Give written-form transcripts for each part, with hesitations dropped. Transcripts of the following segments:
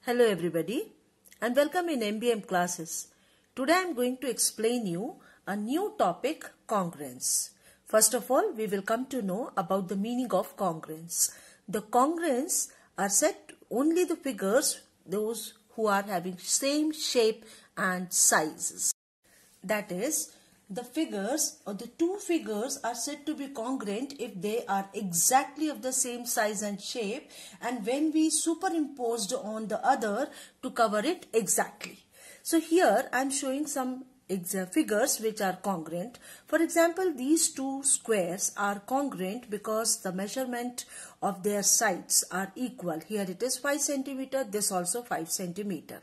Hello everybody and welcome in MBM classes. Today I am going to explain you a new topic, congruence. First of all, we will come to know about the meaning of congruence. The congruence are set only the figures, those who are having same shape and sizes. That is, the figures or the two figures are said to be congruent if they are exactly of the same size and shape, and when we superimposed on the other to cover it exactly. So here I am showing some figures which are congruent. For example, these two squares are congruent because the measurement of their sides are equal. Here it is 5 centimeter, this also 5 centimeter.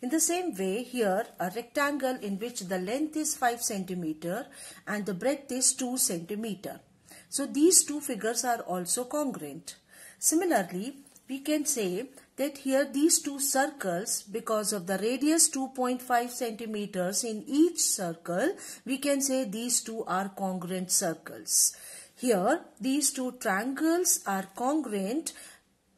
In the same way, here a rectangle in which the length is 5 centimeter and the breadth is 2 centimeter. So these two figures are also congruent. Similarly, we can say that here these two circles, because of the radius 2.5 centimeters in each circle, we can say these two are congruent circles. Here these two triangles are congruent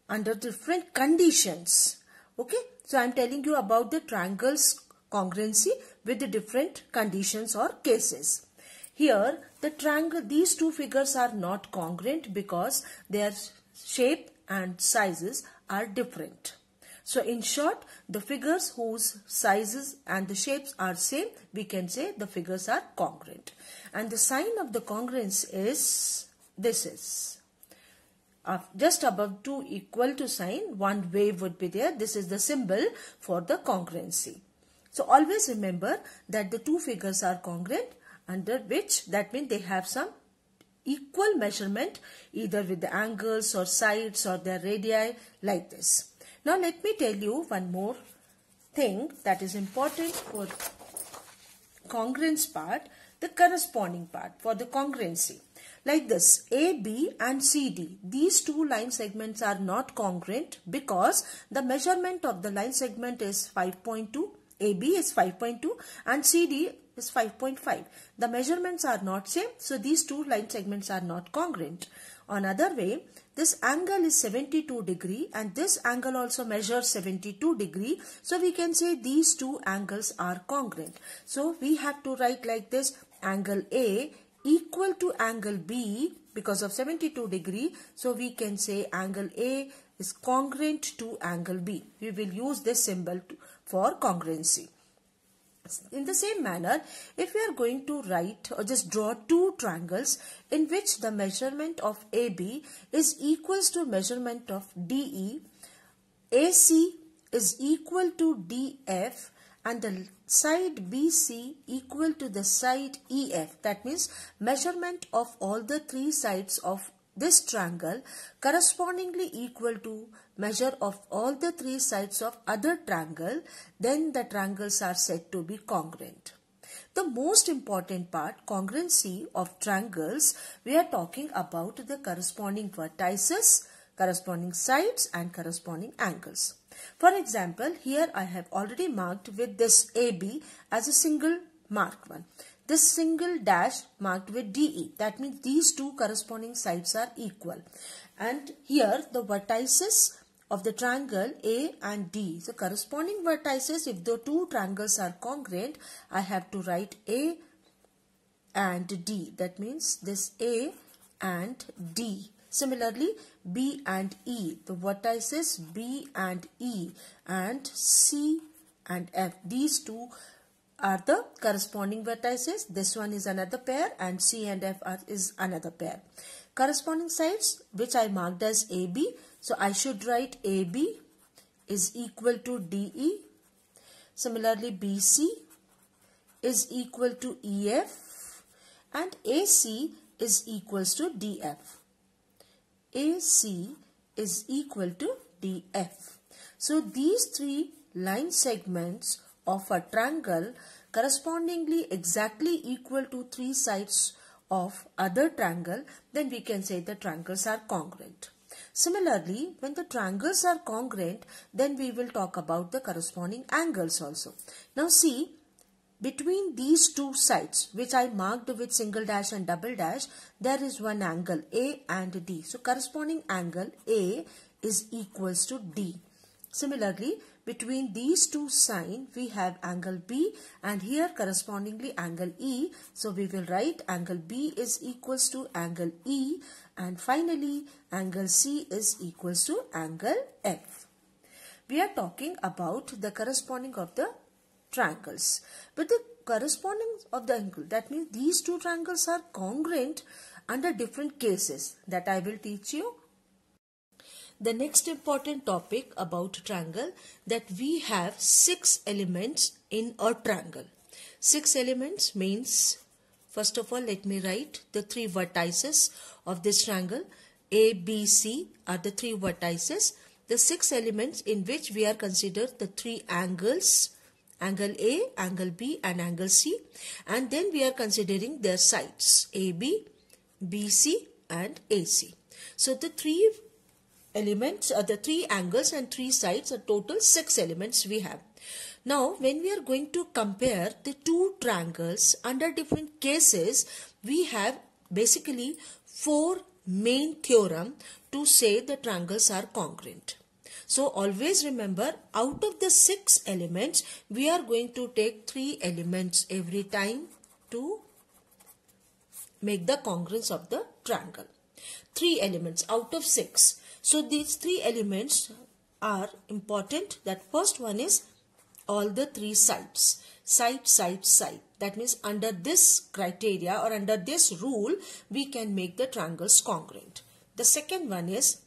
under different conditions. Okay, so I am telling you about the triangles congruency with the different conditions or cases. Here the triangle, these two figures are not congruent because their shape and sizes are different. So in short, the figures whose sizes and the shapes are same, we can say the figures are congruent. And the sign of the congruence is, this is. Just above 2 equal to sign, one wave would be there. This is the symbol for the congruency. So always remember that the two figures are congruent, under which that means they have some equal measurement either with the angles or sides or their radii, like this. Now let me tell you one more thing that is important for congruence part, the corresponding part for the congruency. Like this, AB and CD, these two line segments are not congruent because the measurement of the line segment is 5.2, AB is 5.2 and CD is 5.5. The measurements are not same, so these two line segments are not congruent. On other way, this angle is 72 degree and this angle also measures 72 degree. So we can say these two angles are congruent. So we have to write like this, angle A equal to angle B because of 72 degree. So we can say angle A is congruent to angle B. We will use this symbol for congruency. In the same manner, if we are going to write or just draw two triangles in which the measurement of AB is equals to measurement of DE, AC is equal to DF and the side BC equal to the side EF. That means measurement of all the three sides of this triangle correspondingly equal to measure of all the three sides of other triangle, then the triangles are said to be congruent. The most important part, congruency of triangles, we are talking about the corresponding vertices, corresponding sides and corresponding angles. For example, here I have already marked with this AB as a single marked one. This single dash marked with DE. That means these two corresponding sides are equal. And here the vertices of the triangle A and D. So corresponding vertices, if the two triangles are congruent, I have to write A and D. That means this A and D. Similarly, B and E, the vertices B and E and C and F. These two are the corresponding vertices. This one is another pair and C and F is another pair. Corresponding sides which I marked as AB. So I should write AB is equal to DE. Similarly, BC is equal to EF and AC is equals to DF. AC is equal to DF. So these three line segments of a triangle correspondingly exactly equal to three sides of other triangle, then we can say the triangles are congruent. Similarly, when the triangles are congruent, then we will talk about the corresponding angles also. Now see, between these two sides which I marked with single dash and double dash, there is one angle A and D. So corresponding angle A is equals to D. Similarly, between these two signs, we have angle B and here correspondingly angle E. So, we will write angle B is equals to angle E and finally angle C is equals to angle F. We are talking about the corresponding of the triangles. But the corresponding of the angle, that means these two triangles are congruent under different cases that I will teach you. The next important topic about triangle, that we have 6 elements in a triangle. 6 elements means, first of all, let me write the 3 vertices of this triangle. A, B, C are the 3 vertices. The 6 elements in which we are considered the 3 angles, angle A, angle B and angle C, and then we are considering their sides AB, BC and AC. So the 3 elements are the 3 angles and 3 sides, a total 6 elements we have. Now when we are going to compare the 2 triangles under different cases, we have basically 4 main theorem to say the triangles are congruent. So always remember, out of the 6 elements, we are going to take 3 elements every time to make the congruence of the triangle. 3 elements out of 6. So these 3 elements are important. That first one is all the 3 sides. Side, side, side. That means under this criteria or under this rule, we can make the triangles congruent. The second one is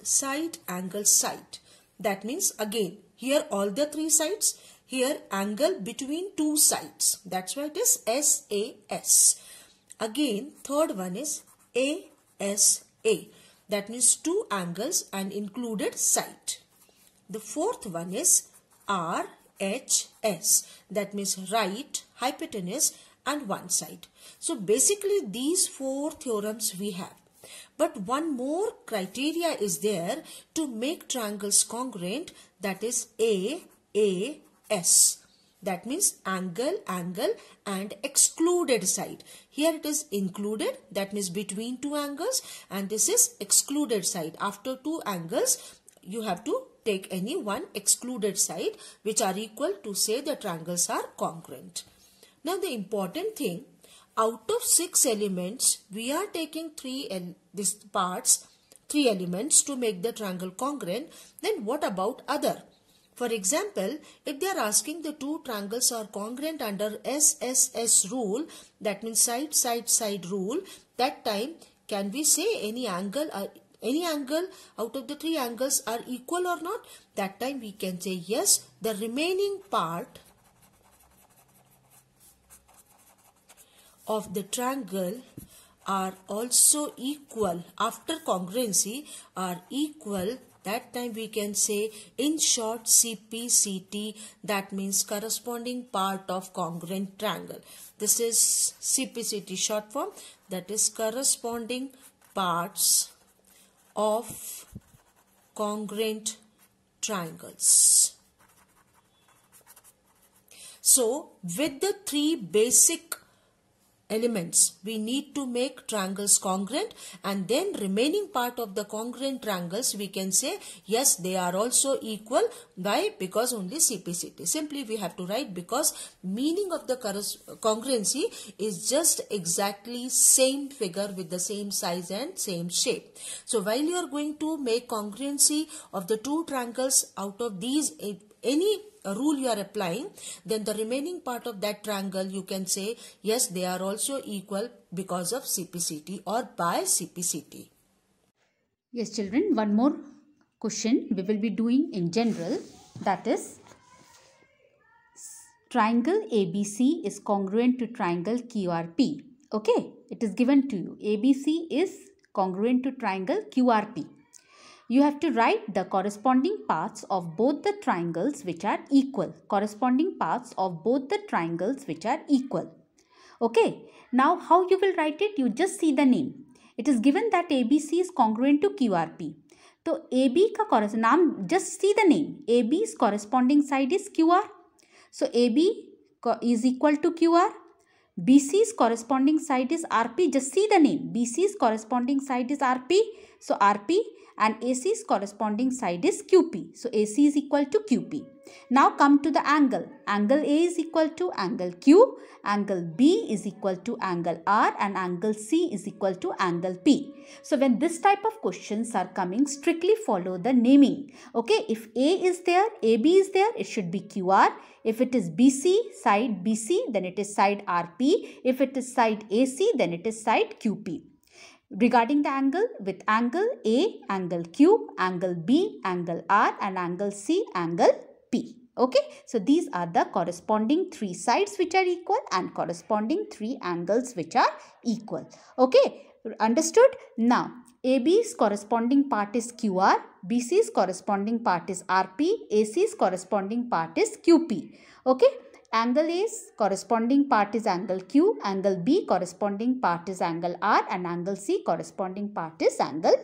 side, angle, side. That means again, here all the 3 sides, here angle between 2 sides. That's why it is SAS. Again, third one is ASA. That means 2 angles and included side. The fourth one is RHS. That means right, hypotenuse and one side. So basically these 4 theorems we have. But one more criteria is there to make triangles congruent, that is AAS. That means angle, angle and excluded side. Here it is included, that means between 2 angles, and this is excluded side. After 2 angles, you have to take any one excluded side which are equal to say the triangles are congruent. Now the important thing, out of 6 elements, we are taking 3 elements to make the triangle congruent. Then what about other? For example, if they are asking the 2 triangles are congruent under SSS rule, that means side, side, side rule, that time can we say any angle out of the 3 angles are equal or not? That time we can say yes, the remaining part of the triangle are also equal. After congruency are equal, that time we can say in short CPCT, that means corresponding part of congruent triangle. This is CPCT short form, that is corresponding parts of congruent triangles. So with the 3 basic elements, we need to make triangles congruent, and then remaining part of the congruent triangles we can say yes, they are also equal. Why? Because only CPCT. Simply we have to write because meaning of the congruency is just exactly same figure with the same size and same shape. So while you are going to make congruency of the 2 triangles out of these, any rule you are applying, then the remaining part of that triangle you can say yes, they are also equal because of CPCT or by CPCT. Yes children, one more question we will be doing in general, that is triangle ABC is congruent to triangle QRP. Okay, it is given to you. ABC is congruent to triangle QRP. You have to write the corresponding parts of both the triangles which are equal. Corresponding parts of both the triangles which are equal. Okay. Now how you will write it? You just see the name. It is given that ABC is congruent to QRP. So AB का नाम, just see the name. AB's corresponding side is QR. So AB is equal to QR. BC's corresponding side is RP. Just see the name. BC's corresponding side is RP. So RP, and AC's corresponding side is QP. So AC is equal to QP. Now come to the angle. Angle A is equal to angle Q. Angle B is equal to angle R, and angle C is equal to angle P. So when this type of questions are coming, strictly follow the naming. Okay, if A is there, AB is there, it should be QR. If it is BC, side BC, then it is side RP. If it is side AC, then it is side QP. Regarding the angle, with angle A, angle Q, angle B, angle R, and angle C, angle P. Okay, so these are the corresponding three sides which are equal and corresponding three angles which are equal. Okay, understood? Now, AB's corresponding part is QR, BC's corresponding part is RP, AC's corresponding part is QP. Okay, angle A's corresponding part is angle Q, angle B corresponding part is angle R, and angle C corresponding part is angle